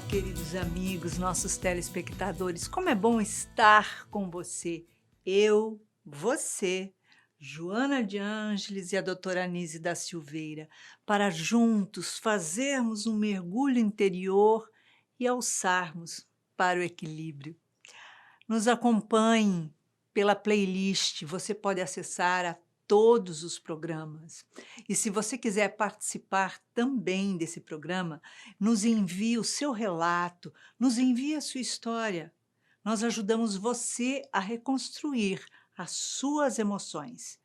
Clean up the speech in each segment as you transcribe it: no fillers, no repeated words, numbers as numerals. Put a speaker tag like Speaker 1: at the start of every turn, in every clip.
Speaker 1: queridos amigos, nossos telespectadores. Como é bom estar com você. Eu, você, Joana de Ângeles e a doutora Anise da Silveira, para juntos fazermos um mergulho interior e alçarmos para o equilíbrio. Nos acompanhe pela playlist, você pode acessar a todos os programas. E se você quiser participar também desse programa, nos envie o seu relato, nos envie a sua história. Nós ajudamos você a reconstruir as suas emoções.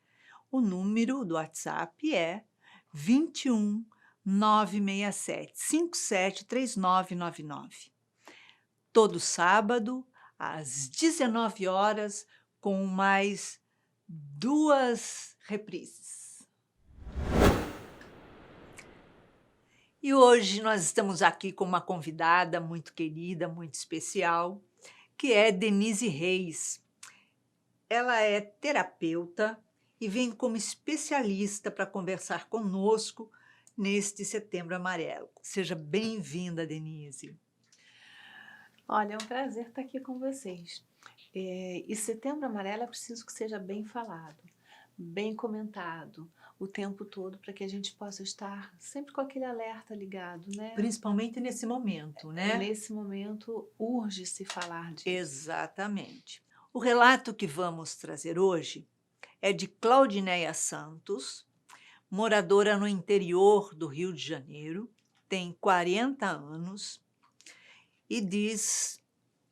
Speaker 1: O número do WhatsApp é 21 967 57 3999. Todo sábado, às 19 horas, com mais 2 reprises. E hoje nós estamos aqui com uma convidada muito querida, muito especial, que é Denise Reis. Ela é terapeuta e vem como especialista para conversar conosco neste Setembro Amarelo. Seja bem-vinda, Denise.
Speaker 2: Olha, é um prazer estar aqui com vocês. E Setembro Amarelo é preciso que seja bem falado, bem comentado o tempo todo, para que a gente possa estar sempre com aquele alerta ligado, né?
Speaker 1: Principalmente nesse momento, né?
Speaker 2: Nesse momento, urge-se falar disso.
Speaker 1: Exatamente. O relato que vamos trazer hoje é de Claudineia Santos, moradora no interior do Rio de Janeiro, tem 40 anos e diz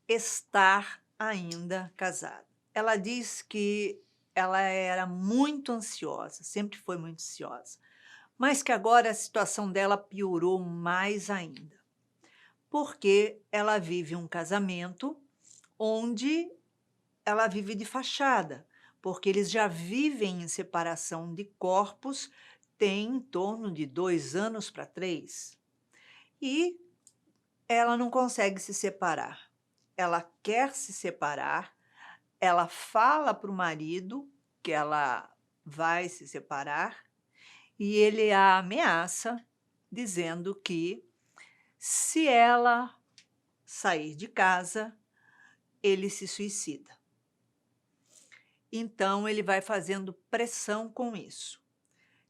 Speaker 1: estar ainda casada. Ela diz que ela era muito ansiosa, sempre foi muito ansiosa, mas que agora a situação dela piorou mais ainda, porque ela vive um casamento onde ela vive de fachada, porque eles já vivem em separação de corpos tem em torno de 2 anos para 3. E ela não consegue se separar. Ela quer se separar, ela fala para o marido que ela vai se separar e ele a ameaça, dizendo que se ela sair de casa, ele se suicida. Então, ele vai fazendo pressão com isso.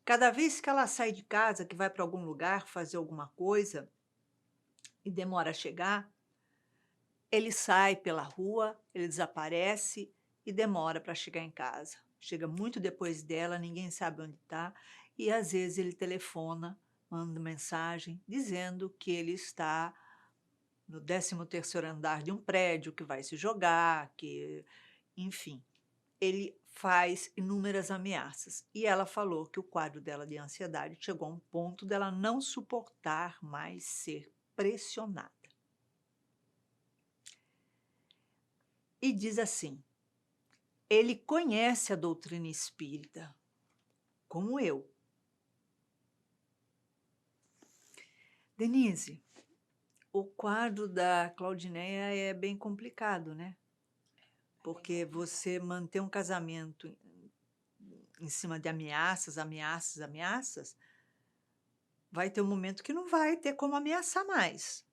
Speaker 1: Cada vez que ela sai de casa, que vai para algum lugar fazer alguma coisa e demora a chegar, ele sai pela rua, ele desaparece e demora para chegar em casa. Chega muito depois dela, ninguém sabe onde está, e às vezes ele telefona, manda mensagem dizendo que ele está no 13º andar de um prédio, que vai se jogar, que, enfim, ele faz inúmeras ameaças. E ela falou que o quadro dela de ansiedade chegou a um ponto dela não suportar mais ser pressionada. E diz assim: ele conhece a doutrina espírita, como eu. Denise, o quadro da Claudineia é bem complicado, né? Porque você manter um casamento em cima de ameaças, ameaças, ameaças, vai ter um momento que não vai ter como ameaçar mais.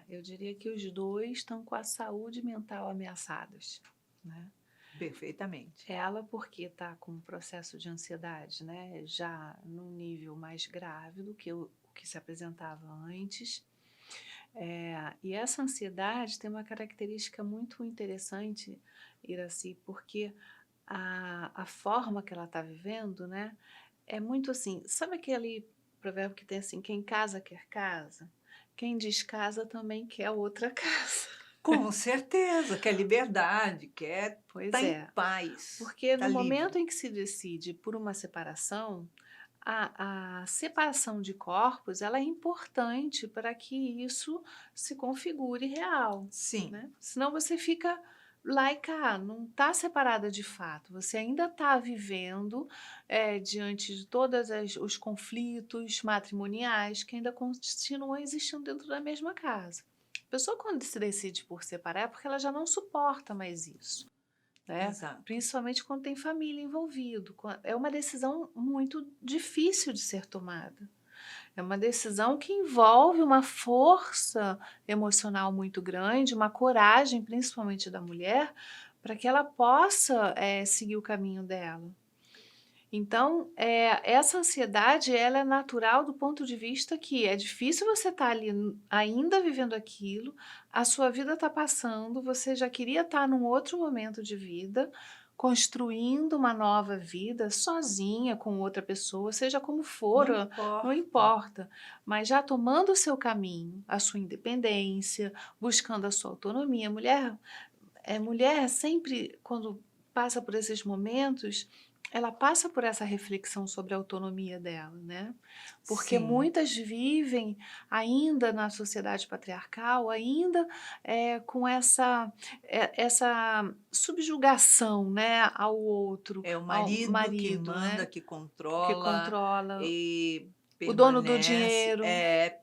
Speaker 2: Eu diria que os dois estão com a saúde mental ameaçadas, né?
Speaker 1: Perfeitamente.
Speaker 2: Ela porque está com um processo de ansiedade, né? Já num nível mais grave do que o que se apresentava antes. E essa ansiedade tem uma característica muito interessante, Iraci, porque a forma que ela está vivendo, né, é muito assim, sabe aquele provérbio que tem assim, quem casa quer casa? Quem descasa também quer outra casa.
Speaker 1: Com certeza, quer liberdade, quer
Speaker 2: Pois
Speaker 1: estar em
Speaker 2: é,
Speaker 1: paz,
Speaker 2: porque
Speaker 1: estar
Speaker 2: no
Speaker 1: livre.
Speaker 2: momento em que se decide por uma separação, a separação de corpos ela é importante para que isso se configure real,
Speaker 1: Sim,
Speaker 2: né? Senão você fica lá e cá, não está separada de fato, você ainda está vivendo diante de todos os conflitos matrimoniais que ainda continuam existindo dentro da mesma casa. A pessoa quando se decide por separar é porque ela já não suporta mais isso, né?
Speaker 1: exato.
Speaker 2: Principalmente quando tem família envolvido. É uma decisão muito difícil de ser tomada. É uma decisão que envolve uma força emocional muito grande, uma coragem, principalmente da mulher, para que ela possa, seguir o caminho dela. Então, essa ansiedade, ela é natural do ponto de vista que é difícil você estar ali ainda vivendo aquilo, a sua vida está passando, você já queria estar num outro momento de vida, construindo uma nova vida sozinha com outra pessoa, seja como for,
Speaker 1: Não
Speaker 2: não
Speaker 1: importa.
Speaker 2: importa, mas já tomando o seu caminho, a sua independência, buscando a sua autonomia. Mulher sempre, quando passa por esses momentos, ela passa por essa reflexão sobre a autonomia dela, né? Porque
Speaker 1: Sim,
Speaker 2: muitas vivem ainda na sociedade patriarcal, ainda com essa subjugação, né, ao outro,
Speaker 1: é o
Speaker 2: ao
Speaker 1: marido que
Speaker 2: marido,
Speaker 1: manda,
Speaker 2: né,
Speaker 1: que
Speaker 2: que
Speaker 1: controla
Speaker 2: controla,
Speaker 1: e
Speaker 2: o dono do
Speaker 1: permanece,
Speaker 2: dinheiro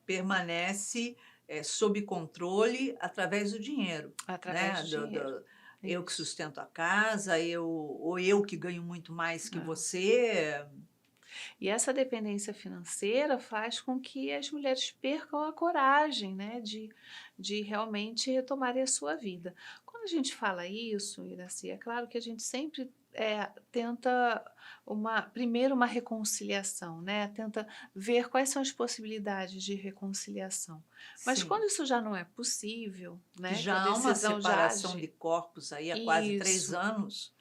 Speaker 1: permanece, sob controle através do dinheiro,
Speaker 2: através
Speaker 1: né,
Speaker 2: do dinheiro.
Speaker 1: eu que
Speaker 2: Isso.
Speaker 1: sustento a casa, eu que ganho muito mais que
Speaker 2: É.
Speaker 1: você.
Speaker 2: E essa dependência financeira faz com que as mulheres percam a coragem, né, de realmente retomarem a sua vida. Quando a gente fala isso, Iraci, é claro que a gente sempre tenta primeiro uma reconciliação, né? Tenta ver quais são as possibilidades de reconciliação. Mas quando
Speaker 1: Sim,
Speaker 2: isso já não é possível,
Speaker 1: que
Speaker 2: né? Que a
Speaker 1: já há uma
Speaker 2: decisão já
Speaker 1: separação
Speaker 2: age.
Speaker 1: de corpos aí há quase 3
Speaker 2: Isso,
Speaker 1: anos,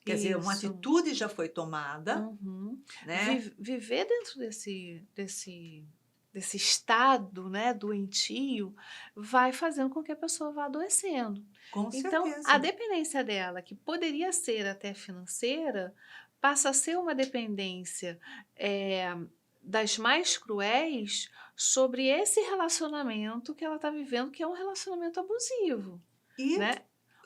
Speaker 1: quer dizer, uma
Speaker 2: isso.
Speaker 1: atitude já foi tomada,
Speaker 2: Uhum.
Speaker 1: né,
Speaker 2: Viver dentro desse estado, né, doentio, vai fazendo com que a pessoa vá adoecendo.
Speaker 1: com
Speaker 2: Então, a
Speaker 1: certeza.
Speaker 2: dependência dela, que poderia ser até financeira, passa a ser uma dependência, das mais cruéis sobre esse relacionamento que ela está vivendo, que é um relacionamento abusivo,
Speaker 1: E
Speaker 2: né.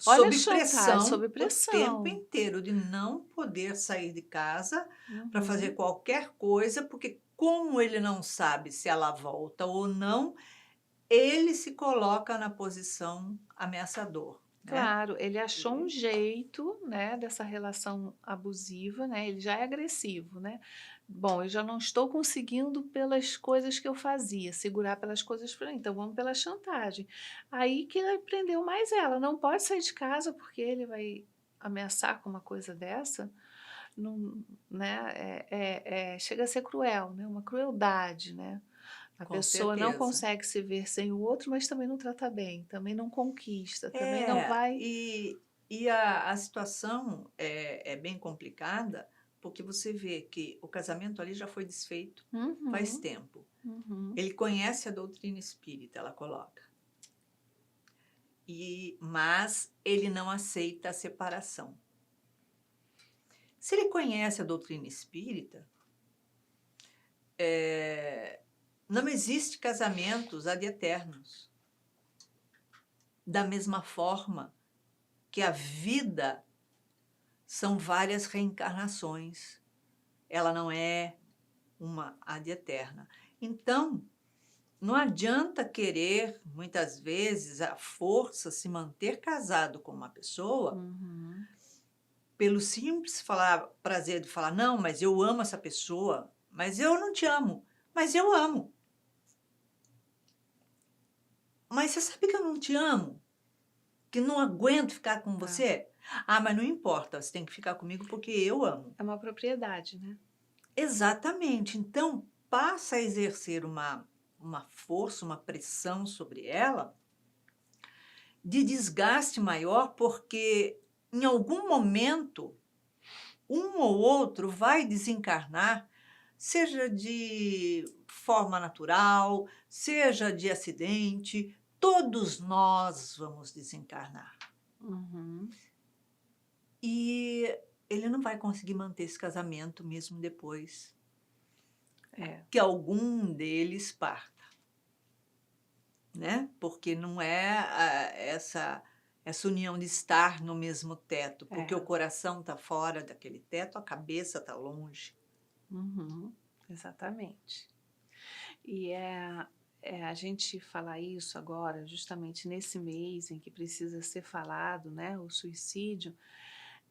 Speaker 2: Olha a
Speaker 1: sob
Speaker 2: chantagem,
Speaker 1: pressão
Speaker 2: sob
Speaker 1: o tempo
Speaker 2: pressão.
Speaker 1: inteiro de não poder sair de casa para fazer
Speaker 2: Uhum.
Speaker 1: qualquer coisa, porque como ele não sabe se ela volta ou não, ele se coloca na posição ameaçador, né.
Speaker 2: Claro, ele achou um
Speaker 1: E
Speaker 2: jeito, né, dessa relação abusiva, né, ele já é agressivo, né. Bom, eu já não estou conseguindo pelas coisas que eu fazia, segurar pelas coisas para mim, então vamos pela chantagem. Aí que ele prendeu mais ela, não pode sair de casa porque ele vai ameaçar com uma coisa dessa, não, né, chega a ser cruel, né, uma crueldade, né. A
Speaker 1: com
Speaker 2: pessoa não
Speaker 1: certeza.
Speaker 2: consegue se ver sem o outro, mas também não trata bem, também não conquista, também não
Speaker 1: É,
Speaker 2: vai.
Speaker 1: e a situação é bem complicada, porque você vê que o casamento ali já foi desfeito faz
Speaker 2: Uhum,
Speaker 1: tempo.
Speaker 2: uhum.
Speaker 1: Ele conhece a doutrina espírita, ela coloca. Mas ele não aceita a separação. Se ele conhece a doutrina espírita, não existe casamentos ad eternos. Da mesma forma que a vida são várias reencarnações, ela não é uma ad eterna. Então, não adianta querer, muitas vezes, à força, se manter casado com uma pessoa
Speaker 2: Uhum.
Speaker 1: pelo simples prazer de falar: "Não, mas eu amo essa pessoa, mas eu não te amo, mas eu amo. Mas você sabe que eu não te amo? Que não aguento ficar com
Speaker 2: É,
Speaker 1: você? Ah, mas não importa, você tem que ficar comigo porque eu amo".
Speaker 2: é uma propriedade, né.
Speaker 1: Exatamente. Então, passa a exercer uma força, uma pressão sobre ela de desgaste maior, porque em algum momento um ou outro vai desencarnar, seja de forma natural, seja de acidente, todos nós vamos desencarnar.
Speaker 2: Uhum.
Speaker 1: E ele não vai conseguir manter esse casamento mesmo depois
Speaker 2: É,
Speaker 1: que algum deles parta, né? Porque não é essa união de estar no mesmo teto, porque o
Speaker 2: é.
Speaker 1: coração está fora daquele teto, a cabeça está longe.
Speaker 2: Uhum. Exatamente. E a gente falar isso agora, justamente nesse mês em que precisa ser falado, né, o suicídio,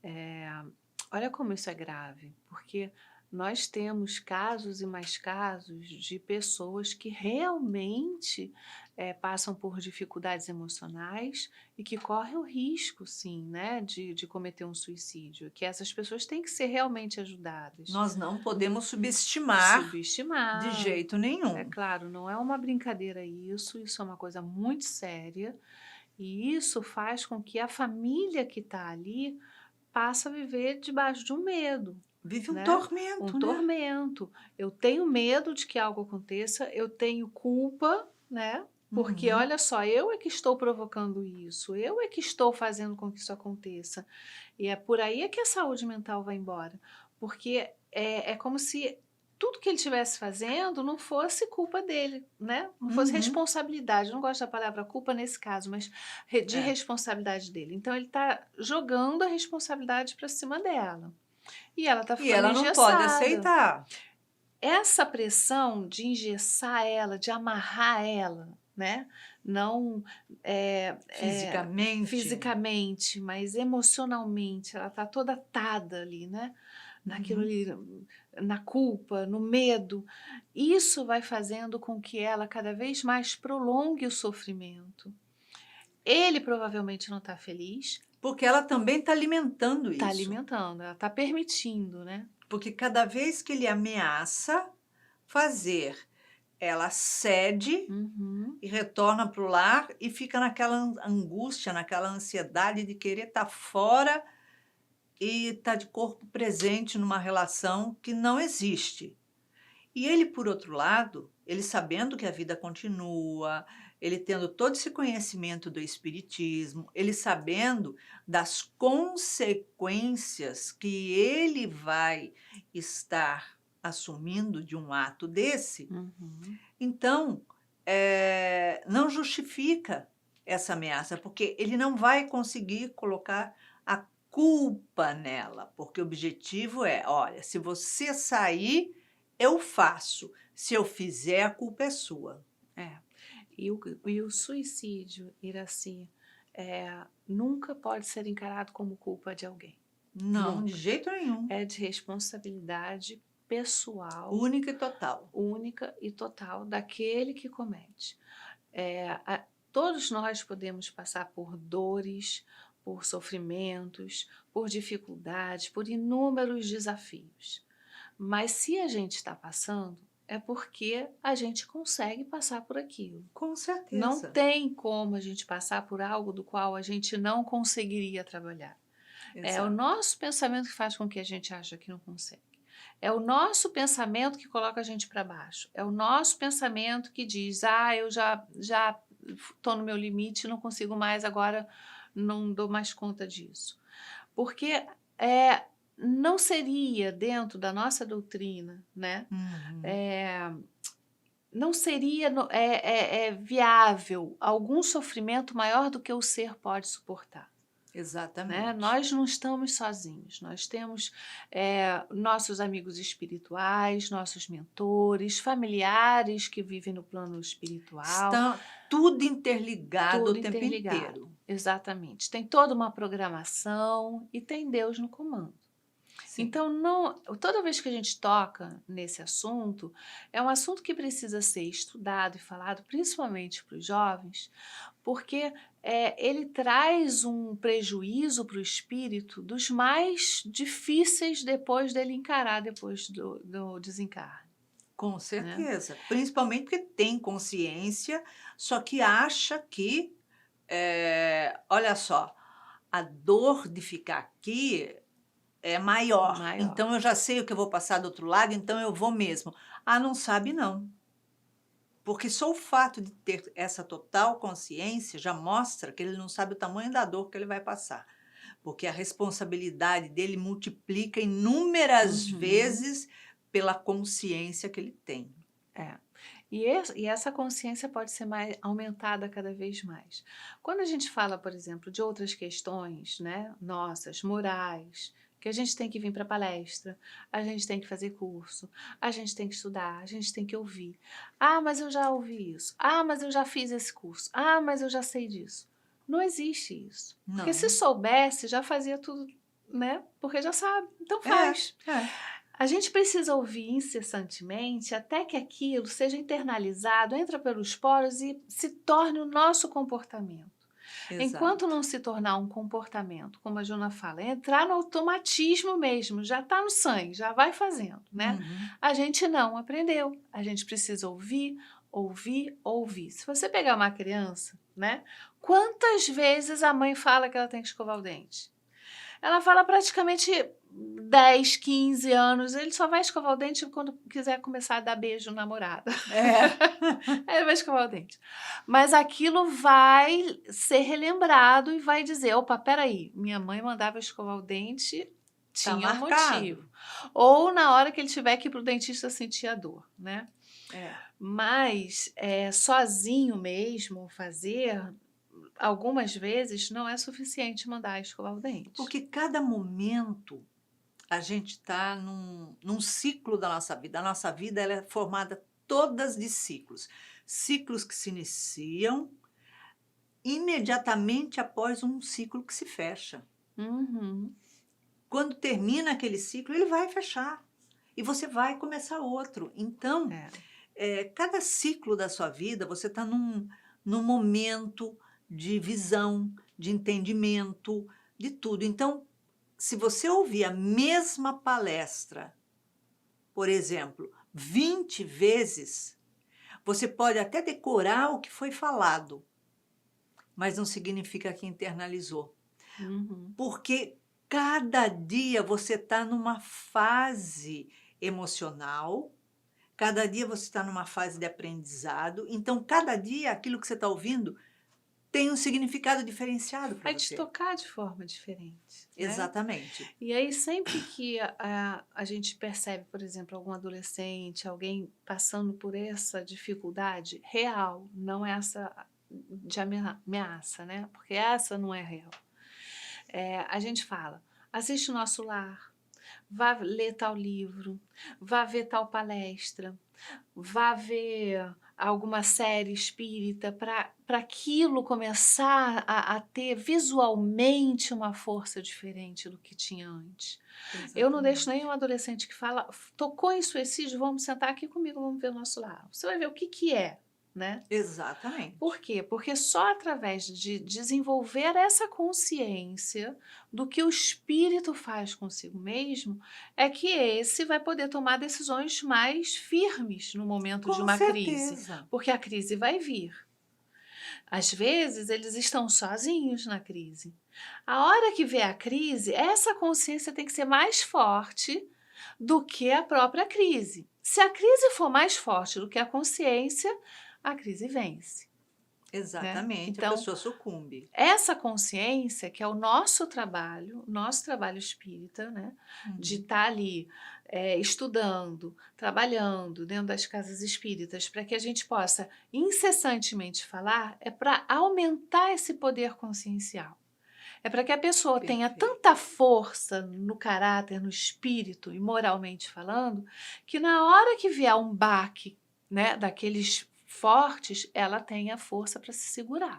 Speaker 2: eh, olha como isso é grave, porque nós temos casos e mais casos de pessoas que realmente passam por dificuldades emocionais e que correm o risco, sim, né, de cometer um suicídio, que essas pessoas têm que ser realmente ajudadas.
Speaker 1: Nós não podemos subestimar de
Speaker 2: Subestimar,
Speaker 1: jeito
Speaker 2: é
Speaker 1: nenhum.
Speaker 2: claro, não é uma brincadeira isso é uma coisa muito séria, e isso faz com que a família que está ali passe a viver debaixo de um medo,
Speaker 1: Vive um
Speaker 2: né, um
Speaker 1: tormento, né?
Speaker 2: tormento. Eu tenho medo de que algo aconteça, eu tenho culpa, né, porque
Speaker 1: Uhum.
Speaker 2: olha só, eu é que estou provocando isso, eu é que estou fazendo com que isso aconteça. E é por aí é que a saúde mental vai embora, porque é como se tudo que ele estivesse fazendo não fosse culpa dele, né, não fosse
Speaker 1: Uhum.
Speaker 2: responsabilidade, eu não gosto da palavra culpa nesse caso, mas de
Speaker 1: É.
Speaker 2: responsabilidade dele. Então ele está jogando a responsabilidade para cima dela. E ela está
Speaker 1: E
Speaker 2: ficando
Speaker 1: ela não pode
Speaker 2: engessada.
Speaker 1: aceitar.
Speaker 2: Essa pressão de engessar ela, de amarrar ela, né, não,
Speaker 1: Fisicamente.
Speaker 2: fisicamente, mas emocionalmente, ela está toda atada ali, né, naquilo
Speaker 1: Uhum.
Speaker 2: ali, na culpa, no medo. Isso vai fazendo com que ela cada vez mais prolongue o sofrimento. Ele provavelmente não está feliz,
Speaker 1: Porque ela também está alimentando
Speaker 2: está
Speaker 1: isso.
Speaker 2: alimentando, ela está permitindo, né.
Speaker 1: Porque cada vez que ele ameaça fazer, ela cede
Speaker 2: Uhum.
Speaker 1: e retorna para o lar e fica naquela angústia, naquela ansiedade de querer estar fora e estar de corpo presente numa relação que não existe. E ele, por outro lado, ele sabendo que a vida continua, ele tendo todo esse conhecimento do espiritismo, ele sabendo das consequências que ele vai estar assumindo de um ato desse,
Speaker 2: Uhum.
Speaker 1: então, não justifica essa ameaça, porque ele não vai conseguir colocar a culpa nela, porque o objetivo é: "Olha, se você sair, eu faço. Se eu fizer, a culpa é sua".
Speaker 2: É. E o suicídio, Iraci, nunca pode ser encarado como culpa de alguém.
Speaker 1: Não, de
Speaker 2: Nunca.
Speaker 1: jeito nenhum.
Speaker 2: É de responsabilidade pessoal,
Speaker 1: Única e total.
Speaker 2: única e total daquele que comete. Todos nós podemos passar por dores, por sofrimentos, por dificuldades, por inúmeros desafios. Mas se a gente está passando, é porque a gente consegue passar por aquilo.
Speaker 1: Com
Speaker 2: Não
Speaker 1: certeza.
Speaker 2: tem como a gente passar por algo do qual a gente não conseguiria trabalhar. É o
Speaker 1: Exato.
Speaker 2: nosso pensamento que faz com que a gente acha que não consegue. É o nosso pensamento que coloca a gente para baixo. É o nosso pensamento que diz: "Ah, eu já estou no meu limite, não consigo mais agora, não dou mais conta disso". Porque, não seria dentro da nossa doutrina, né,
Speaker 1: Uhum.
Speaker 2: eh, não seria viável algum sofrimento maior do que o ser pode suportar. Né?
Speaker 1: Exatamente.
Speaker 2: Nós não estamos sozinhos, nós temos nossos amigos espirituais, nossos mentores, familiares que vivem no plano espiritual,
Speaker 1: Está tudo interligado
Speaker 2: tudo
Speaker 1: o tempo
Speaker 2: interligado.
Speaker 1: inteiro.
Speaker 2: Exatamente. Tem toda uma programação e tem Deus no comando.
Speaker 1: Sim.
Speaker 2: Então, não, toda vez que a gente toca nesse assunto, é um assunto que precisa ser estudado e falado, principalmente para os jovens, porque ele traz um prejuízo para o espírito dos mais difíceis depois dele encarar depois do desencarne,
Speaker 1: Com
Speaker 2: né?
Speaker 1: certeza, principalmente porque tem consciência, só que acha que, olha só, a dor de ficar aqui é maior,
Speaker 2: Maior.
Speaker 1: então eu já sei o que eu vou passar do outro lado, então eu vou mesmo. Ah, não sabe não, porque só o fato de ter essa total consciência já mostra que ele não sabe o tamanho da dor que ele vai passar, porque a responsabilidade dele multiplica inúmeras
Speaker 2: Uhum.
Speaker 1: vezes pela consciência que ele tem.
Speaker 2: É. E essa consciência pode ser mais aumentada cada vez mais. Quando a gente fala, por exemplo, de outras questões, né, nossas, morais, que a gente tem que vir para palestra, a gente tem que fazer curso, a gente tem que estudar, a gente tem que ouvir. Ah, mas eu já ouvi isso. Ah, mas eu já fiz esse curso. Ah, mas eu já sei disso. Não existe isso. Porque se
Speaker 1: Não.
Speaker 2: soubesse, já fazia tudo, né? Porque já sabe. Então
Speaker 1: É,
Speaker 2: faz.
Speaker 1: é.
Speaker 2: A gente precisa ouvir incessantemente até que aquilo seja internalizado, entra pelos poros e se torne o nosso comportamento. Enquanto
Speaker 1: Exato.
Speaker 2: não se tornar um comportamento, como a Juna fala, entrar no automatismo mesmo, já está no sangue, já vai fazendo, né?
Speaker 1: Uhum.
Speaker 2: A gente não aprendeu, a gente precisa ouvir, ouvir, ouvir. Se você pegar uma criança, né? Quantas vezes a mãe fala que ela tem que escovar o dente? Ela fala praticamente 10, 15 anos, ele só vai escovar o dente quando quiser começar a dar beijo no namorado.
Speaker 1: É.
Speaker 2: Aí ele vai escovar o dente. Mas aquilo vai ser relembrado e vai dizer: opa, peraí, minha mãe mandava eu escovar o dente,
Speaker 1: Tá
Speaker 2: tinha um motivo.
Speaker 1: marcado.
Speaker 2: Ou na hora que ele tiver que ir para o dentista sentir a dor, né?
Speaker 1: É.
Speaker 2: Mas sozinho mesmo fazer, algumas vezes não é suficiente mandar escovar o dente.
Speaker 1: Porque cada momento a gente está num ciclo da nossa vida. A nossa vida ela é formada todas de ciclos. Ciclos que se iniciam imediatamente após um ciclo que se fecha.
Speaker 2: Uhum.
Speaker 1: Quando termina aquele ciclo, ele vai fechar. E você vai começar outro. Então,
Speaker 2: É.
Speaker 1: cada ciclo da sua vida, você está num momento de visão, de entendimento, de tudo. Então, se você ouvir a mesma palestra, por exemplo, 20 vezes, você pode até decorar o que foi falado, mas não significa que internalizou.
Speaker 2: Uhum.
Speaker 1: Porque cada dia você está numa fase emocional, cada dia você está numa fase de aprendizado, então cada dia aquilo que você está ouvindo tem um significado diferenciado para
Speaker 2: Vai te
Speaker 1: você.
Speaker 2: tocar de forma diferente, né?
Speaker 1: Exatamente.
Speaker 2: E aí, sempre que a gente percebe, por exemplo, algum adolescente, alguém passando por essa dificuldade real, não essa de ameaça, né? Porque essa não é real. A gente fala, assiste o Nosso Lar, vá ler tal livro, vá ver tal palestra, vá ver alguma série espírita para aquilo começar a ter visualmente uma força diferente do que tinha antes. Eu não deixo nenhum
Speaker 1: Exatamente.
Speaker 2: adolescente que fala, tocou em suicídio, vamos sentar aqui comigo, vamos ver o Nosso Lar. Você vai ver o que é, né? Por
Speaker 1: Exatamente.
Speaker 2: quê? Porque só através de desenvolver essa consciência do que o espírito faz consigo mesmo é que esse vai poder tomar decisões mais firmes no momento de
Speaker 1: Com
Speaker 2: uma crise,
Speaker 1: certeza.
Speaker 2: porque a crise vai vir. Às vezes, eles estão sozinhos na crise. A hora que vier a crise, essa consciência tem que ser mais forte do que a própria crise. Se a crise for mais forte do que a consciência, a crise vence, né?
Speaker 1: Exatamente, a
Speaker 2: Então,
Speaker 1: pessoa sucumbe.
Speaker 2: essa consciência, que é o nosso trabalho espírita, né? De
Speaker 1: Uhum.
Speaker 2: estar ali estudando, trabalhando dentro das casas espíritas, para que a gente possa incessantemente falar, é para aumentar esse poder consciencial. É para que a pessoa tenha tanta
Speaker 1: Perfeito.
Speaker 2: força no caráter, no espírito e moralmente falando, que na hora que vier um baque, né, daqueles fortes, ela tenha força para se segurar,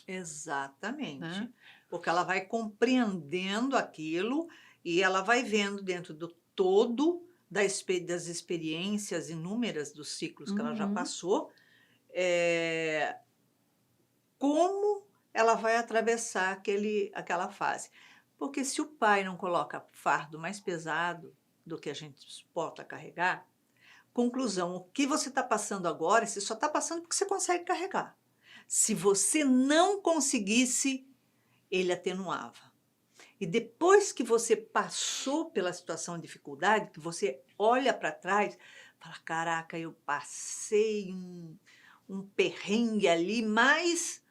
Speaker 2: né?
Speaker 1: Exatamente. Porque ela vai compreendendo aquilo e ela vai vendo dentro do todo das experiências inúmeras dos ciclos que ela já
Speaker 2: Uhum.
Speaker 1: passou, eh, como ela vai atravessar aquela fase. Porque se o pai não coloca fardo mais pesado do que a gente suporta carregar, conclusão, o que você está passando agora, você só está passando porque você consegue carregar. Se você não conseguisse, ele atenuava. E depois que você passou pela situação de dificuldade, que você olha para trás, fala: caraca, eu passei um perrengue ali, mas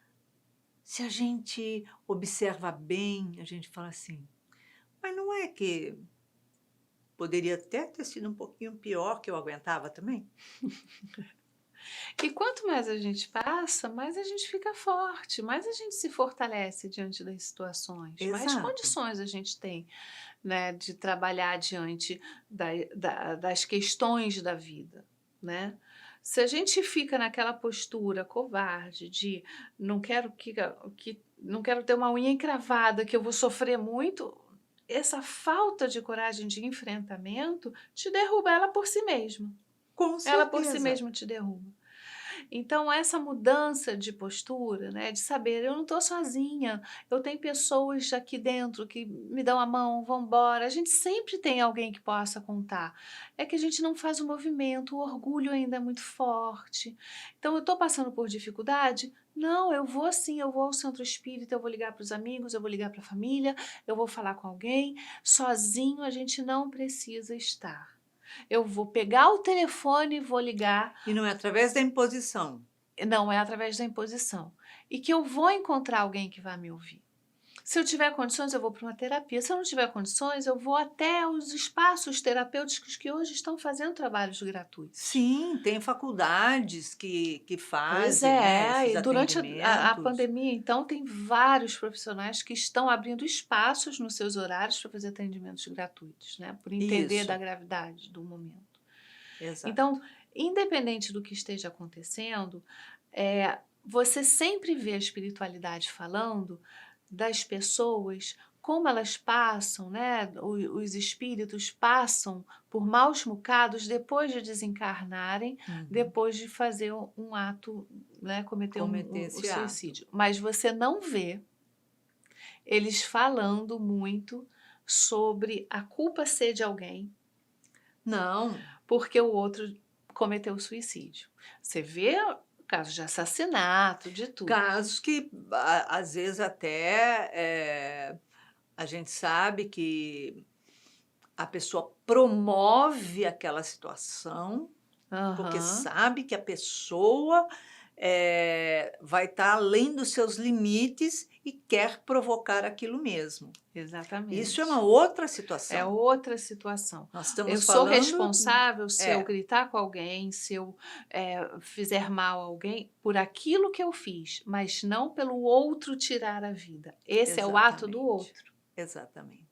Speaker 1: se a gente observa bem, a gente fala assim: mas não é que poderia até ter sido um pouquinho pior que eu aguentava também?
Speaker 2: E quanto mais a gente passa, mais a gente fica forte, mais a gente se fortalece diante das situações, mais
Speaker 1: Exato.
Speaker 2: condições a gente tem, né, de trabalhar diante das questões da vida, né? Se a gente fica naquela postura covarde de não quero não quero ter uma unha encravada, que eu vou sofrer muito, essa falta de coragem de enfrentamento te derruba ela por si mesma.
Speaker 1: Com
Speaker 2: Ela por si
Speaker 1: certeza.
Speaker 2: mesma te derruba. Então, essa mudança de postura, né, de saber, eu não estou sozinha, eu tenho pessoas aqui dentro que me dão a mão, vão embora. A gente sempre tem alguém que possa contar. É que a gente não faz o movimento, o orgulho ainda é muito forte. Então, eu estou passando por dificuldade? Não, eu vou sim, eu vou ao centro espírita, eu vou ligar para os amigos, eu vou ligar para a família, eu vou falar com alguém. Sozinho a gente não precisa estar. Eu vou pegar o telefone e vou ligar.
Speaker 1: E não é através da imposição.
Speaker 2: Não é através da imposição. E que eu vou encontrar alguém que vai me ouvir. Se eu tiver condições, eu vou para uma terapia. Se eu não tiver condições, eu vou até os espaços terapêuticos que hoje estão fazendo trabalhos gratuitos.
Speaker 1: Sim, tem faculdades que
Speaker 2: Pois
Speaker 1: fazem, né,
Speaker 2: é,
Speaker 1: esses
Speaker 2: e durante a
Speaker 1: atendimentos.
Speaker 2: pandemia, então, tem vários profissionais que estão abrindo espaços nos seus horários para fazer atendimentos gratuitos, né? Por entender da
Speaker 1: Isso,
Speaker 2: gravidade do momento.
Speaker 1: exato.
Speaker 2: Então, independente do que esteja acontecendo, você sempre vê a espiritualidade falando das pessoas, como elas passam, né? Os espíritos passam por maus bocados depois de desencarnarem,
Speaker 1: Uhum.
Speaker 2: depois de fazer um ato, né? Cometer
Speaker 1: Cometer
Speaker 2: o
Speaker 1: esse ato.
Speaker 2: suicídio. Mas você não vê eles falando muito sobre a culpa ser de alguém,
Speaker 1: Não,
Speaker 2: porque o outro cometeu suicídio. Você vê casos de assassinato, de tudo.
Speaker 1: casos que às vezes até a gente sabe que a pessoa promove aquela situação porque
Speaker 2: Aham,
Speaker 1: sabe que a pessoa vai estar além dos seus limites e quer provocar aquilo mesmo.
Speaker 2: exatamente.
Speaker 1: Isso é uma outra
Speaker 2: É
Speaker 1: situação.
Speaker 2: outra situação.
Speaker 1: Nós
Speaker 2: Eu
Speaker 1: estamos
Speaker 2: sou
Speaker 1: falando.
Speaker 2: responsável se eu
Speaker 1: É,
Speaker 2: gritar com alguém, se eu fizer mal a alguém, por aquilo que eu fiz, mas não pelo outro tirar a vida. Esse é o ato do
Speaker 1: exatamente.
Speaker 2: outro.
Speaker 1: Exatamente.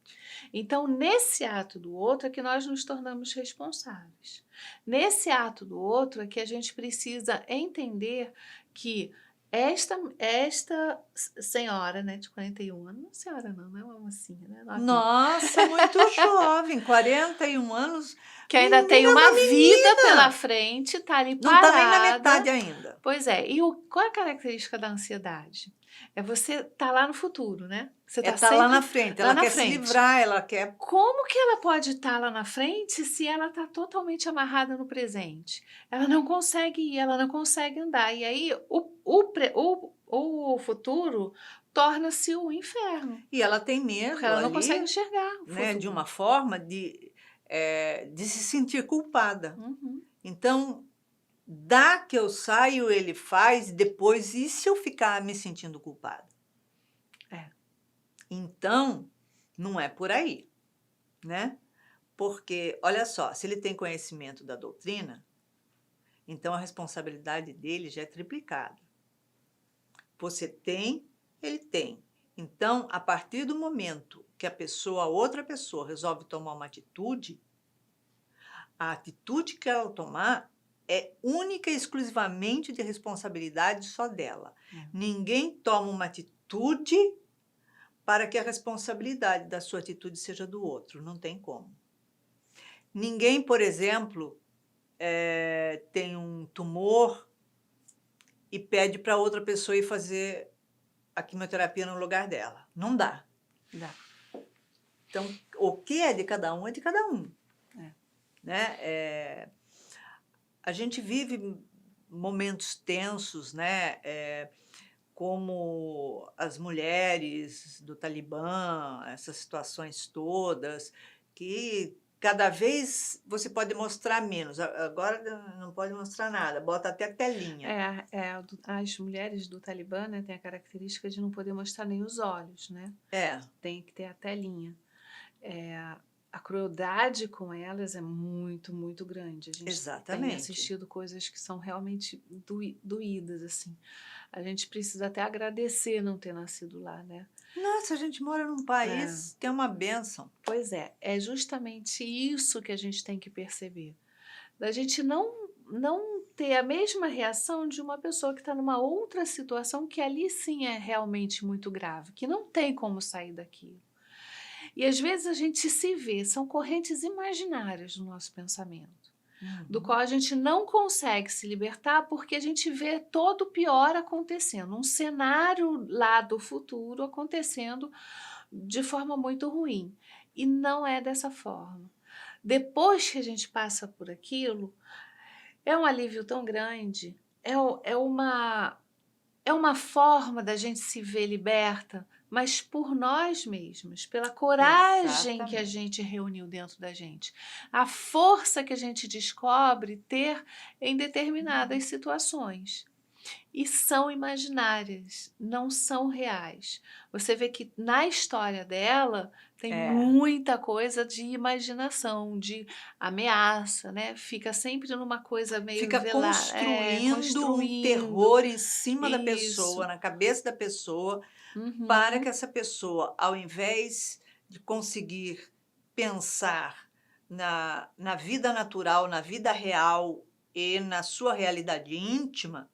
Speaker 2: Então, nesse ato do outro é que nós nos tornamos responsáveis. Nesse ato do outro é que a gente precisa entender que esta senhora, né, de 41 anos, não é senhora não é uma mocinha, né, novinha,
Speaker 1: Nossa, muito jovem, 41 anos,
Speaker 2: que ainda tem uma vida pela frente, tá ali
Speaker 1: não está nem na
Speaker 2: parada.
Speaker 1: metade ainda.
Speaker 2: Pois é, e qual é a característica da ansiedade? É você tá lá no futuro, né? Você
Speaker 1: É
Speaker 2: tá
Speaker 1: estar lá
Speaker 2: sempre
Speaker 1: na frente,
Speaker 2: lá
Speaker 1: ela
Speaker 2: na
Speaker 1: quer se
Speaker 2: frente.
Speaker 1: livrar, ela quer.
Speaker 2: Como que ela pode estar lá na frente se ela está totalmente amarrada no presente? Ela não consegue ir, ela não consegue andar. E aí o futuro torna-se o inferno,
Speaker 1: E ela tem
Speaker 2: porque
Speaker 1: medo
Speaker 2: ela não consegue
Speaker 1: ali,
Speaker 2: enxergar o
Speaker 1: né, de
Speaker 2: futuro.
Speaker 1: uma forma de se sentir culpada.
Speaker 2: Uhum.
Speaker 1: Então, dá que eu saio, ele faz, depois, e se eu ficar me sentindo culpada?
Speaker 2: É.
Speaker 1: Então, não é por aí, né? Porque, olha só, se ele tem conhecimento da doutrina, então a responsabilidade dele já é triplicada. Você tem, ele tem. Então, a partir do momento que a outra pessoa resolve tomar uma atitude, a atitude que ela tomar é única e exclusivamente de responsabilidade só dela. Ninguém toma uma atitude para que a responsabilidade da sua atitude seja do outro. Não tem como. Ninguém, por exemplo, tem um tumor e pede para outra pessoa ir fazer a quimioterapia no lugar dela. Não dá.
Speaker 2: Dá.
Speaker 1: Então, o que é de cada um é de cada um.
Speaker 2: É.
Speaker 1: Né? A gente vive momentos tensos, né? Como as mulheres do Talibã, essas situações todas, que cada vez você pode mostrar menos. Agora não pode mostrar nada, bota até telinha.
Speaker 2: As mulheres do Talibã, né, têm a característica de não poder mostrar nem os olhos, né? Tem que ter a telinha. A crueldade com elas é muito, muito grande. A gente tem
Speaker 1: Exatamente.
Speaker 2: assistido coisas que são realmente doídas, assim. A gente precisa até agradecer não ter nascido lá, né?
Speaker 1: Nossa, a gente mora num país que é uma bênção.
Speaker 2: Pois é justamente isso que a gente tem que perceber. Da gente não ter a mesma reação de uma pessoa que está numa outra situação que ali sim é realmente muito grave, que não tem como sair daquilo. E às vezes a gente se vê, são correntes imaginárias do nosso pensamento, do
Speaker 1: Uhum.
Speaker 2: qual a gente não consegue se libertar porque a gente vê todo o pior acontecendo, um cenário lá do futuro acontecendo de forma muito ruim. E não é dessa forma. Depois que a gente passa por aquilo, é um alívio tão grande, é uma forma da gente se ver liberta, mas por nós mesmos, pela coragem que a
Speaker 1: Exatamente.
Speaker 2: gente reuniu dentro da gente, a força que a gente descobre ter em determinadas situações. E são imaginárias, não são reais. Você vê que na história dela tem
Speaker 1: É.
Speaker 2: muita coisa de imaginação, de ameaça, né? Fica sempre numa coisa meio
Speaker 1: Fica
Speaker 2: velada,
Speaker 1: construindo um
Speaker 2: construindo
Speaker 1: terror em cima da pessoa,
Speaker 2: isso.
Speaker 1: na cabeça da pessoa, para que
Speaker 2: Uhum.
Speaker 1: essa pessoa, ao invés de conseguir pensar na vida natural, na vida real e na sua realidade íntima,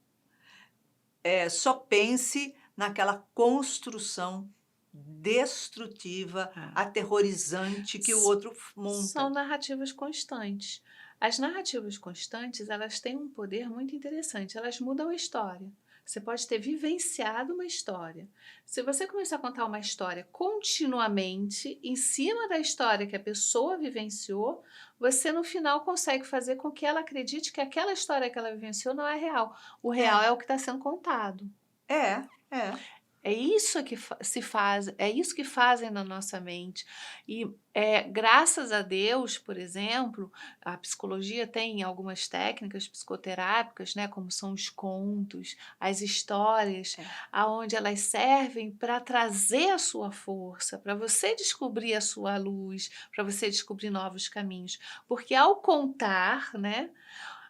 Speaker 1: só pense naquela construção destrutiva,
Speaker 2: É.
Speaker 1: aterrorizante que o
Speaker 2: S-
Speaker 1: outro
Speaker 2: São
Speaker 1: monta.
Speaker 2: narrativas constantes. As narrativas constantes, elas têm um poder muito interessante, elas mudam a história. Você pode ter vivenciado uma história. Se você começar a contar uma história continuamente, em cima da história que a pessoa vivenciou, você no final consegue fazer com que ela acredite que aquela história que ela vivenciou não é real. O real
Speaker 1: É,
Speaker 2: é o que está sendo contado.
Speaker 1: é.
Speaker 2: É isso que se faz, é isso que fazem na nossa mente. E graças a Deus, por exemplo, a psicologia tem algumas técnicas psicoterápicas, né, como são os contos, as histórias,
Speaker 1: É.
Speaker 2: aonde elas servem para trazer a sua força, para você descobrir a sua luz, para você descobrir novos caminhos. Porque ao contar, né,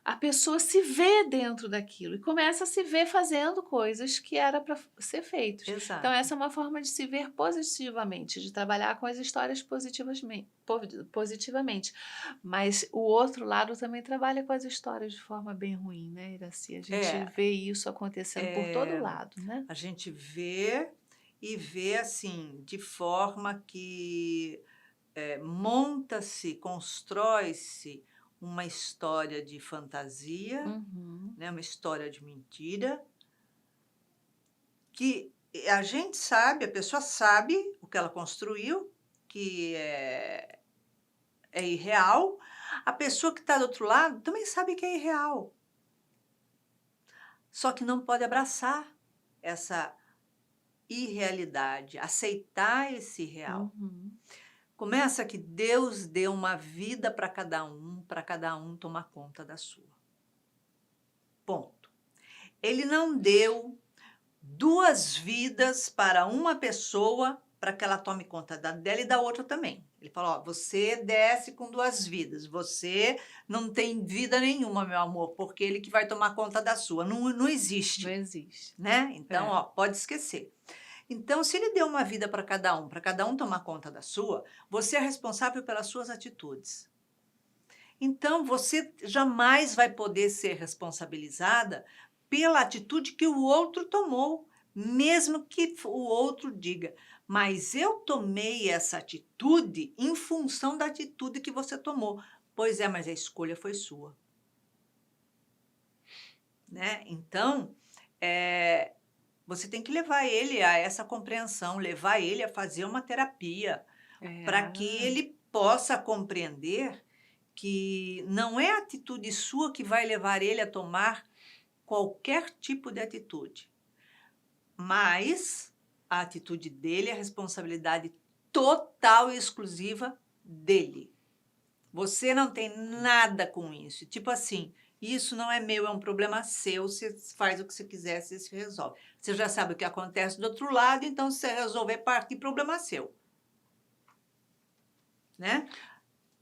Speaker 2: a pessoa se vê dentro daquilo e começa a se ver fazendo coisas que era para ser feitos. Então
Speaker 1: Exato.
Speaker 2: essa é uma forma de se ver positivamente, de trabalhar com as histórias positivamente. Mas o outro lado também trabalha com as histórias de forma bem ruim, né, Iraci? A gente
Speaker 1: É,
Speaker 2: vê isso acontecendo por todo
Speaker 1: é,
Speaker 2: lado, né?
Speaker 1: a gente vê e vê assim, de forma que monta-se, constrói-se uma história de fantasia,
Speaker 2: Uhum.
Speaker 1: né, uma história de mentira, que a gente sabe, a pessoa sabe o que ela construiu, que é irreal, a pessoa que está do outro lado também sabe que é irreal, só que não pode abraçar essa irrealidade, aceitar esse real.
Speaker 2: Uhum.
Speaker 1: Começa que Deus deu uma vida para cada um tomar conta da sua. Ponto. Ele não deu 2 vidas para uma pessoa para que ela tome conta dela e da outra também. Ele falou: "Ó, você desce com 2 vidas, você não tem vida nenhuma, meu amor, porque ele que vai tomar conta da sua". Não
Speaker 2: Não
Speaker 1: existe,
Speaker 2: existe.
Speaker 1: né. Então,
Speaker 2: É.
Speaker 1: ó, pode esquecer. Então, se ele deu uma vida para cada um tomar conta da sua, você é responsável pelas suas atitudes. Então, você jamais vai poder ser responsabilizada pela atitude que o outro tomou, mesmo que o outro diga: "Mas eu tomei essa atitude em função da atitude que você tomou". Pois é, mas a escolha foi sua, né. Então, eh, você tem que levar ele a essa compreensão, levar ele a fazer uma terapia, para que
Speaker 2: É.
Speaker 1: ele possa compreender que não é a atitude sua que vai levar ele a tomar qualquer tipo de atitude, mas a atitude dele é responsabilidade total e exclusiva dele. Você não tem nada com isso. Tipo assim, isso não é meu, é um problema seu. Você faz o que você quiser, você se resolve. Você já sabe o que acontece do outro lado, então se você resolver partir, problema seu, né?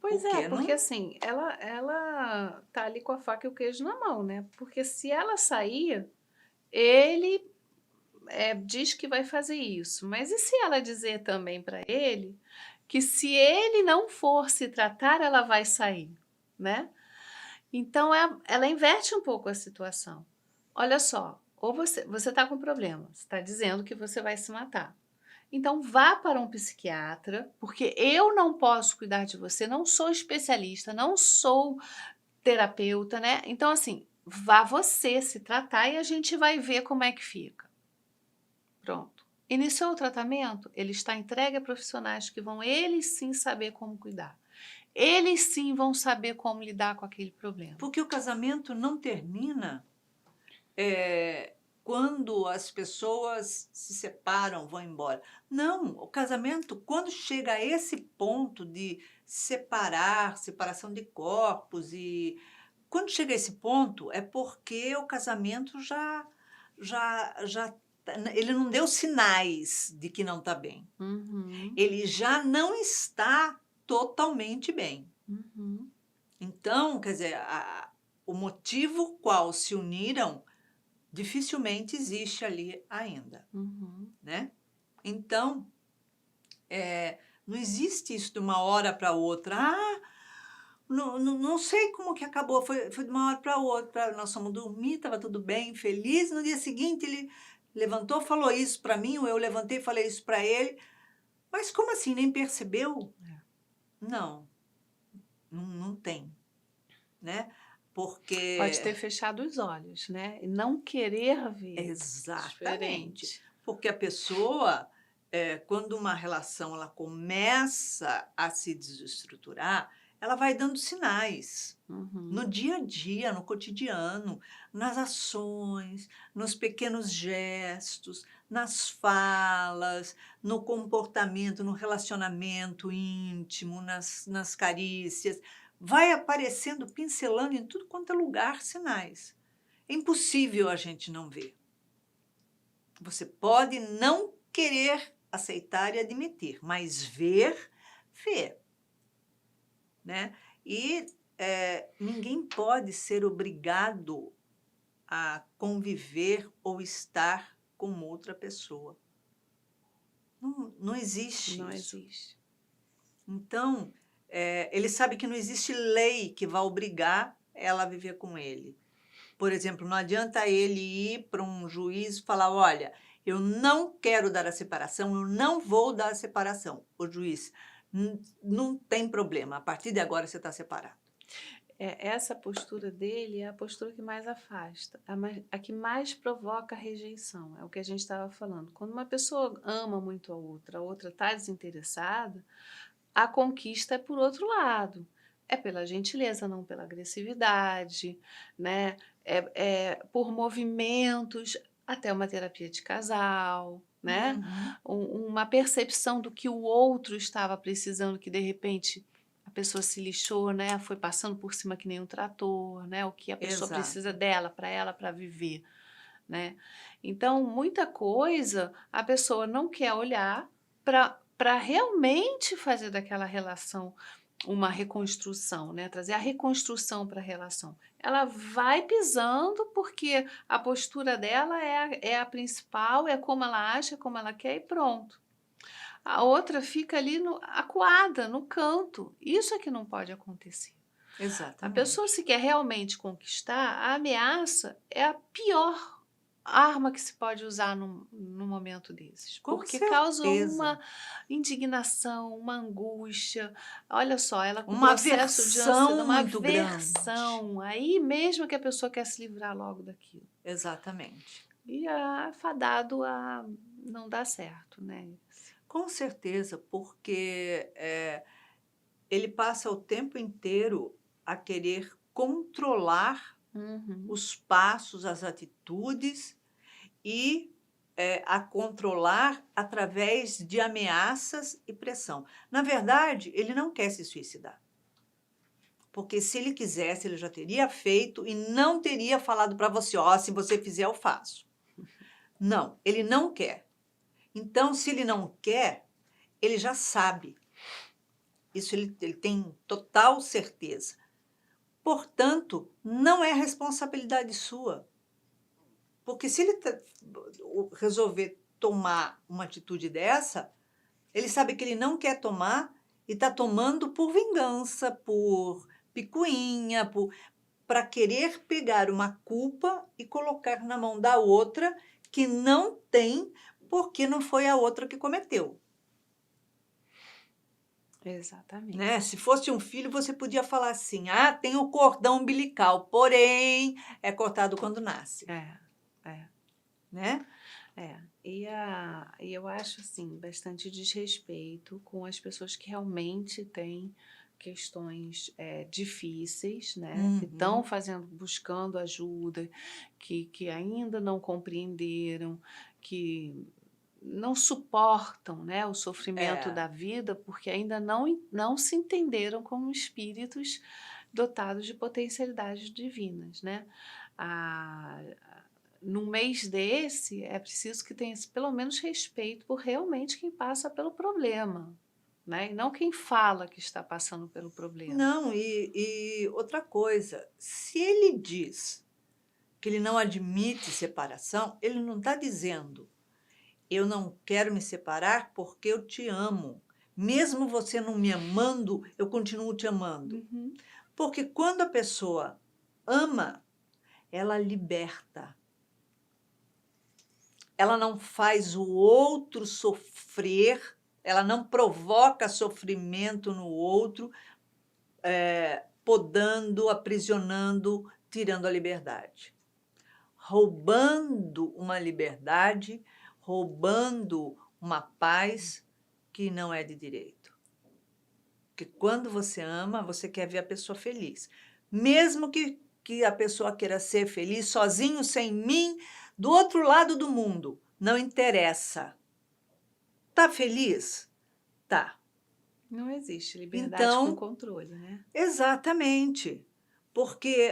Speaker 2: Pois é,
Speaker 1: Porque
Speaker 2: porque
Speaker 1: não.
Speaker 2: assim, ela tá ali com a faca e o queijo na mão, né, porque se ela sair, ele, diz que vai fazer isso, mas e se ela dizer também para ele, que se ele não for se tratar, ela vai sair, né. Então ela inverte um pouco a situação. Olha só, ou você tá com problema, você tá dizendo que você vai se matar. Então vá para um psiquiatra, porque eu não posso cuidar de você, não sou especialista, não sou terapeuta, né. Então assim, vá você se tratar e a gente vai ver como é que fica. Pronto. Iniciou o tratamento, ele está entregue a profissionais que vão eles sim saber como cuidar. Eles sim vão saber como lidar com aquele problema.
Speaker 1: Porque o casamento não termina quando as pessoas se separam, vão embora. Não, o casamento, quando chega a esse ponto de separar, separação de corpos, e quando chega a esse ponto, é porque o casamento já ele não deu sinais de que não está bem.
Speaker 2: Uhum,
Speaker 1: Ele já não está totalmente bem.
Speaker 2: uhum,
Speaker 1: Então, quer dizer, o motivo qual se uniram dificilmente existe ali ainda,
Speaker 2: uhum.
Speaker 1: né? Então, não existe isso de uma hora para outra. Ah, não sei como que acabou, foi de uma hora para outra. Nós fomos dormir, estava tudo bem, feliz. No dia seguinte, ele levantou, falou isso para mim, ou eu levantei e falei isso para ele. Mas como assim, nem percebeu?
Speaker 2: É.
Speaker 1: Não, não tem, né?
Speaker 2: Pode ter
Speaker 1: Porque
Speaker 2: fechado os olhos, né, e não querer ver
Speaker 1: exatamente.
Speaker 2: diferente.
Speaker 1: Porque a pessoa, quando uma relação ela começa a se desestruturar, ela vai dando sinais. No
Speaker 2: Uhum,
Speaker 1: dia a dia, no cotidiano, nas ações, nos pequenos gestos, nas falas, no comportamento, no relacionamento íntimo, nas carícias. Vai aparecendo, pincelando em tudo quanto é lugar sinais. É impossível a gente não ver. Você pode não querer aceitar e admitir, mas ver, vê, né? E ninguém pode ser obrigado a conviver ou estar com outra pessoa. Não existe
Speaker 2: não
Speaker 1: isso.
Speaker 2: existe.
Speaker 1: Então, ele sabe que não existe lei que vá obrigar ela a viver com ele. Por exemplo, não adianta ele ir para um juiz e falar: olha, eu não quero dar a separação, eu não vou dar a separação. O juiz, não tem problema, a partir de agora você está separado.
Speaker 2: Essa postura dele é a postura que mais afasta, a que mais provoca rejeição, é o que a gente estava falando. Quando uma pessoa ama muito a outra está desinteressada, a conquista é por outro lado. É pela gentileza, não pela agressividade, né? É por movimentos, até uma terapia de casal, né?
Speaker 1: Uhum.
Speaker 2: Uma percepção do que o outro estava precisando, que de repente a pessoa se lixou, né? Foi passando por cima que nem um trator, né? O que a pessoa precisa
Speaker 1: Exato.
Speaker 2: dela, para viver, né? Então, muita coisa a pessoa não quer olhar para realmente fazer daquela relação uma reconstrução, né, trazer a reconstrução para a relação. Ela vai pisando, porque a postura dela é a principal, é como ela acha, como ela quer e pronto. A outra fica ali acuada, no canto. Isso é que não pode acontecer. A pessoa,
Speaker 1: Exatamente.
Speaker 2: se quer realmente conquistar, a ameaça é a pior arma que se pode usar num momento desses,
Speaker 1: Com
Speaker 2: porque causa
Speaker 1: certeza.
Speaker 2: uma indignação, uma angústia. Olha só, ela com
Speaker 1: Uma
Speaker 2: processo de ansiedade,
Speaker 1: aversão
Speaker 2: uma
Speaker 1: muito grande.
Speaker 2: aversão, aí mesmo que a pessoa quer se livrar logo daquilo.
Speaker 1: Exatamente.
Speaker 2: E é fadado a não dar certo, né.
Speaker 1: Com certeza, porque ele passa o tempo inteiro a querer controlar
Speaker 2: Uhum,
Speaker 1: os passos, as atitudes e a controlar através de ameaças e pressão. Na verdade, ele não quer se suicidar, porque se ele quisesse, ele já teria feito e não teria falado para você: ó, se você fizer, eu faço. Não, ele não quer. Então, se ele não quer, ele já sabe. Isso ele tem total certeza. Portanto, não é responsabilidade sua. Porque se ele resolver tomar uma atitude dessa, ele sabe que ele não quer tomar e está tomando por vingança, por picuinha, para querer pegar uma culpa e colocar na mão da outra que não tem porque não foi a outra que cometeu,
Speaker 2: Exatamente.
Speaker 1: né? Se fosse um filho, você podia falar assim: ah, tem o cordão umbilical, porém é cortado quando nasce,
Speaker 2: É, é,
Speaker 1: né?
Speaker 2: é. E eu acho, assim, bastante desrespeito com as pessoas que realmente têm questões difíceis, né? Que estão
Speaker 1: Uhum.
Speaker 2: buscando ajuda, que ainda não compreenderam, que não suportam, né, o sofrimento
Speaker 1: É,
Speaker 2: da vida, porque ainda não se entenderam como espíritos dotados de potencialidades divinas, né. Ah, num mês desse, é preciso que tenha pelo menos respeito por realmente quem passa pelo problema, né, e não quem fala que está passando pelo problema.
Speaker 1: não, e outra coisa, se ele diz que ele não admite separação, ele não está dizendo: eu não quero me separar porque eu te amo. Mesmo você não me amando, eu continuo te amando.
Speaker 2: Uhum.
Speaker 1: Porque quando a pessoa ama, ela liberta. Ela não faz o outro sofrer, ela não provoca sofrimento no outro, podando, aprisionando, tirando a liberdade. Roubando uma liberdade, roubando uma paz que não é de direito. Porque quando você ama, você quer ver a pessoa feliz. Mesmo que a pessoa queira ser feliz sozinho, sem mim, do outro lado do mundo, não interessa. Tá feliz? Tá.
Speaker 2: Não existe liberdade com
Speaker 1: Então,
Speaker 2: controle, né.
Speaker 1: exatamente. Porque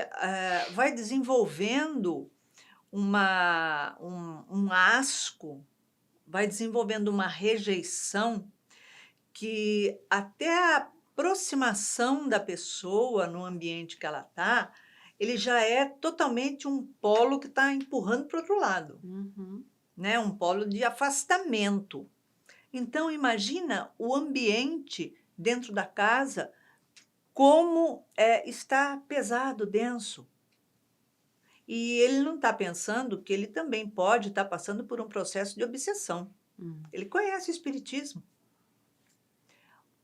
Speaker 1: vai desenvolvendo um asco, vai desenvolvendo uma rejeição que até a aproximação da pessoa no ambiente que ela está, ele já é totalmente um polo que está empurrando para o outro lado,
Speaker 2: Uhum.
Speaker 1: né? Um polo de afastamento. Então, imagina o ambiente dentro da casa, como está pesado, denso. E ele não está pensando que ele também pode estar passando por um processo de obsessão.
Speaker 2: Hum.
Speaker 1: Ele conhece o espiritismo.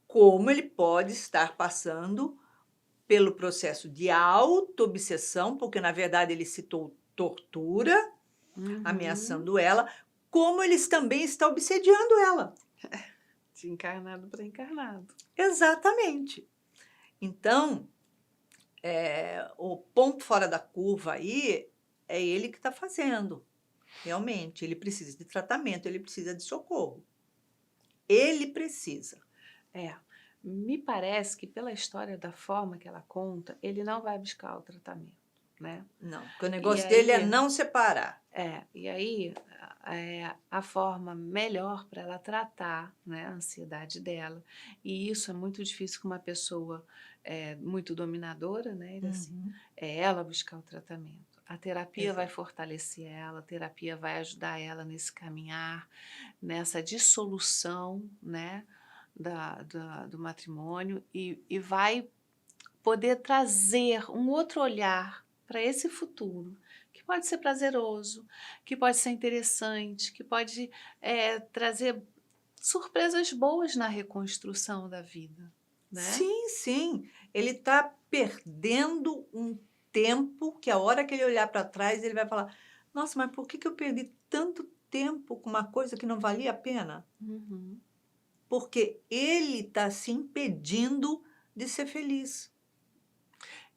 Speaker 1: Como ele pode estar passando pelo processo de autoobsessão, porque na verdade ele citou tortura,
Speaker 2: Uhum.
Speaker 1: ameaçando ela, como ele também está obsediando ela.
Speaker 2: De encarnado para encarnado.
Speaker 1: Exatamente. Então, o ponto fora da curva aí é ele que está fazendo. Realmente, ele precisa de tratamento, ele precisa de socorro. Ele precisa.
Speaker 2: É, me parece que pela história da forma que ela conta, ele não vai buscar o tratamento, né.
Speaker 1: Não, porque o
Speaker 2: E
Speaker 1: negócio dele é
Speaker 2: aí
Speaker 1: não separar.
Speaker 2: a forma melhor para ela tratar, né, a ansiedade dela, e isso é muito difícil com uma pessoa, muito dominadora, né, ele assim,
Speaker 1: Uhum.
Speaker 2: é ela buscar o tratamento. A terapia vai
Speaker 1: Exato.
Speaker 2: fortalecer ela, a terapia vai ajudar ela nesse caminhar, nessa dissolução, né, do matrimônio e vai poder trazer um outro olhar para esse futuro, que pode ser prazeroso, que pode ser interessante, que pode trazer surpresas boas na reconstrução da vida, né?
Speaker 1: Sim, sim. Ele está perdendo um tempo que a hora que ele olhar para trás, ele vai falar: "Nossa, mas por que que eu perdi tanto tempo com uma coisa que não valia a pena?".
Speaker 2: Uhum.
Speaker 1: Porque ele está se impedindo de ser feliz.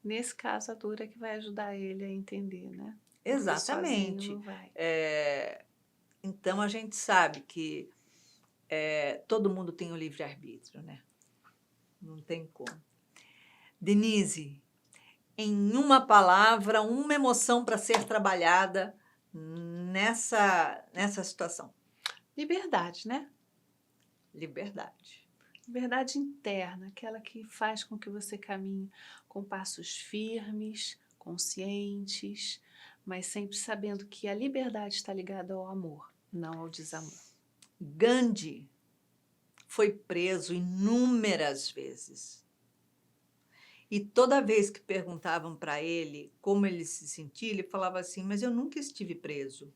Speaker 2: Nesse caso, a dor é que vai ajudar ele a entender, né? Porque sozinho não
Speaker 1: Exatamente.
Speaker 2: vai.
Speaker 1: Então a gente sabe que, todo mundo tem o livre-arbítrio, né, não tem como. Denise, em uma palavra, uma emoção para ser trabalhada nessa situação.
Speaker 2: Liberdade, né?
Speaker 1: Liberdade.
Speaker 2: Liberdade interna, aquela que faz com que você caminhe com passos firmes, conscientes, mas sempre sabendo que a liberdade está ligada ao amor, não ao desamor.
Speaker 1: Gandhi foi preso inúmeras vezes. E toda vez que perguntavam para ele como ele se sentia, ele falava assim: "Mas eu nunca estive preso".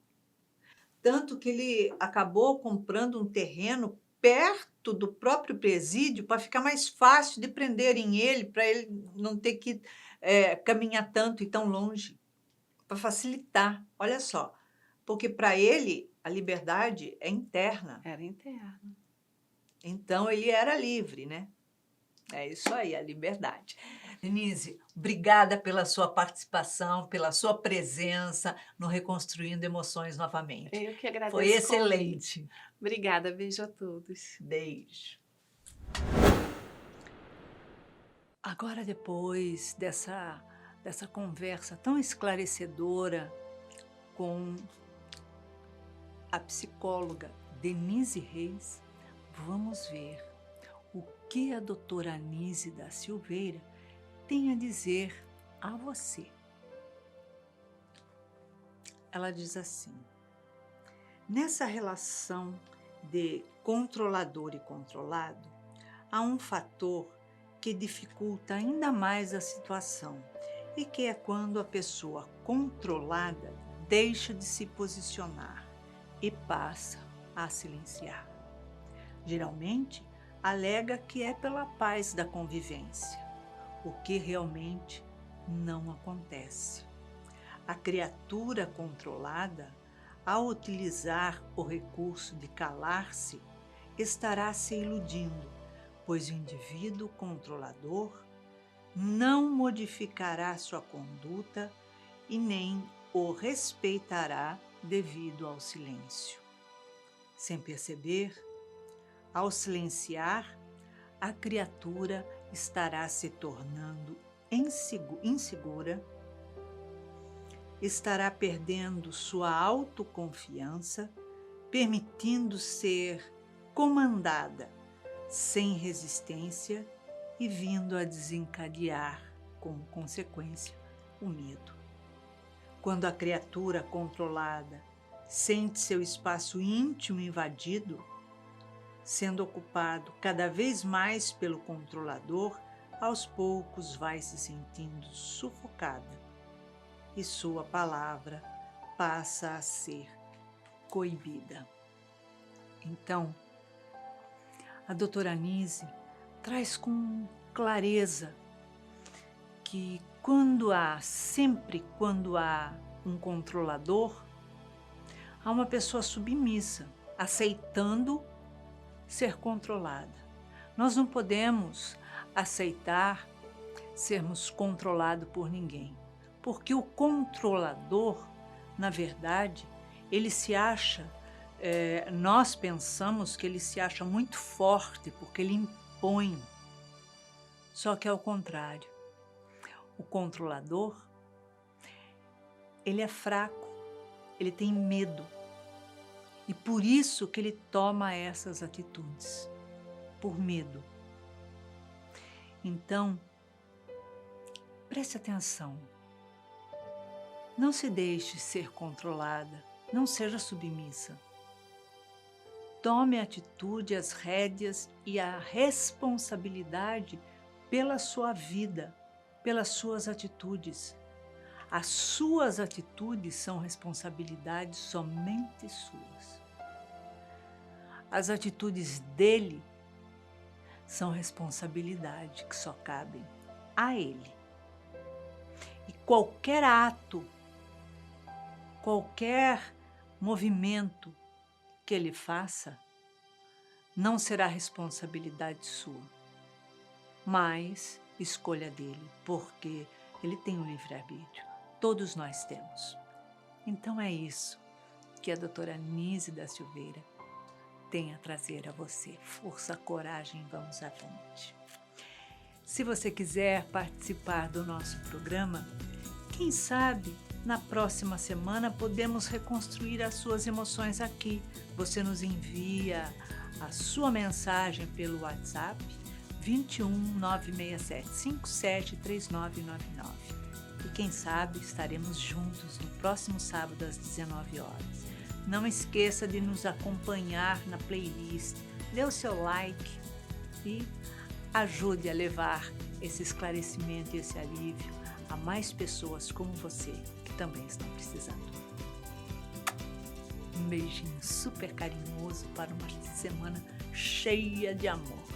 Speaker 1: Tanto que ele acabou comprando um terreno perto do próprio presídio para ficar mais fácil de prenderem ele, para ele não ter que caminhar tanto e tão longe, para facilitar. Olha só, porque para ele a liberdade é interna,
Speaker 2: Era interno.
Speaker 1: então ele era livre, né? É isso aí, a liberdade. Denise, obrigada pela sua participação, pela sua presença no Reconstruindo Emoções novamente.
Speaker 2: Eu que agradeço
Speaker 1: Foi
Speaker 2: o convite.
Speaker 1: excelente.
Speaker 2: Obrigada, beijo a todos.
Speaker 1: Beijo. Agora, depois dessa conversa tão esclarecedora com a psicóloga Denise Reis, vamos ver o que a doutora Anísia da Silveira tem a dizer a você. Ela diz assim: nessa relação de controlador e controlado, há um fator que dificulta ainda mais a situação, e que é quando a pessoa controlada deixa de se posicionar e passa a silenciar. Geralmente, alega que é pela paz da convivência, o que realmente não acontece. A criatura controlada, ao utilizar o recurso de calar-se, estará se iludindo, pois o indivíduo controlador não modificará sua conduta e nem o respeitará devido ao silêncio. Sem perceber, ao silenciar, a criatura estará se tornando insegura, estará perdendo sua autoconfiança, permitindo ser comandada sem resistência e vindo a desencadear, como consequência, o medo. Quando a criatura controlada sente seu espaço íntimo invadido, sendo ocupado cada vez mais pelo controlador, aos poucos vai se sentindo sufocada e sua palavra passa a ser coibida. Então, a doutora Anísia traz com clareza que sempre quando há um controlador, há uma pessoa submissa, aceitando ser controlada. Nós não podemos aceitar sermos controlados por ninguém, porque o controlador, na verdade, ele se acha, nós pensamos que ele se acha muito forte, porque ele impõe. Só que é o contrário. O controlador, ele é fraco, ele tem medo. E por isso que ele toma essas atitudes, por medo. Então, preste atenção. Não se deixe ser controlada, não seja submissa. Tome a atitude, as rédeas e a responsabilidade pela sua vida, pelas suas atitudes. As suas atitudes são responsabilidades somente suas. As atitudes dele são responsabilidade que só cabem a ele. E qualquer ato, qualquer movimento que ele faça, não será responsabilidade sua, mas escolha dele, porque ele tem um livre-arbítrio. Todos nós temos. Então é isso que a doutora Anísia da Silveira tem a trazer a você. Força, coragem, vamos avante. Se você quiser participar do nosso programa, quem sabe na próxima semana podemos reconstruir as suas emoções aqui. Você nos envia a sua mensagem pelo WhatsApp 21 967 57 3999. E quem sabe estaremos juntos no próximo sábado às 19 horas. Não esqueça de nos acompanhar na playlist, dê o seu like e ajude a levar esse esclarecimento e esse alívio a mais pessoas como você que também estão precisando. beijinho super carinhoso para uma semana cheia de amor.